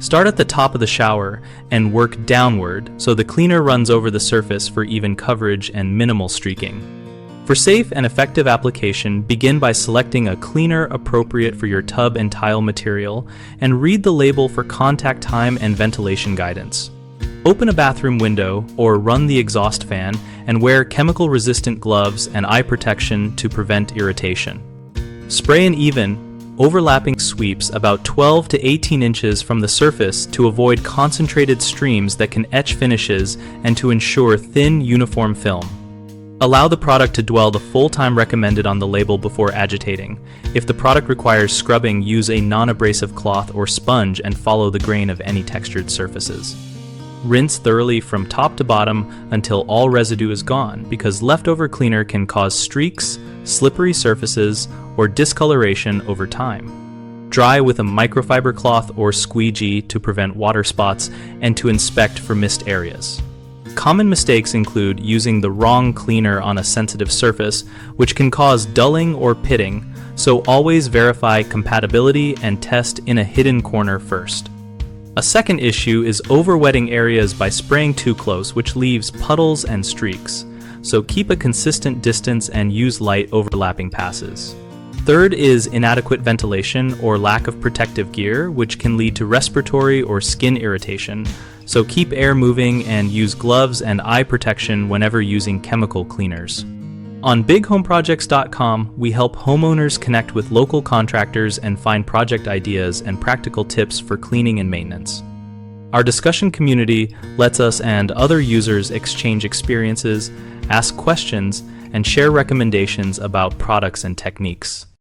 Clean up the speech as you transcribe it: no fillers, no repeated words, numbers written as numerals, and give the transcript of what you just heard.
Start at the top of the shower and work downward so the cleaner runs over the surface for even coverage and minimal streaking. For safe and effective application, begin by selecting a cleaner appropriate for your tub and tile material and read the label for contact time and ventilation guidance. Open a bathroom window or run the exhaust fan and wear chemical-resistant gloves and eye protection to prevent irritation. Spray an even, overlapping sweeps about 12 to 18 inches from the surface to avoid concentrated streams that can etch finishes and to ensure thin, uniform film. Allow the product to dwell the full time recommended on the label before agitating. If the product requires scrubbing, use a non-abrasive cloth or sponge and follow the grain of any textured surfaces. Rinse thoroughly from top to bottom until all residue is gone, because leftover cleaner can cause streaks, slippery surfaces, or discoloration over time. Dry with a microfiber cloth or squeegee to prevent water spots and to inspect for missed areas. Common mistakes include using the wrong cleaner on a sensitive surface, which can cause dulling or pitting, so always verify compatibility and test in a hidden corner first. A second issue is overwetting areas by spraying too close, which leaves puddles and streaks, so keep a consistent distance and use light overlapping passes. Third is inadequate ventilation or lack of protective gear, which can lead to respiratory or skin irritation, so keep air moving and use gloves and eye protection whenever using chemical cleaners. On bighomeprojects.com, we help homeowners connect with local contractors and find project ideas and practical tips for cleaning and maintenance. Our discussion community lets us and other users exchange experiences, ask questions, and share recommendations about products and techniques.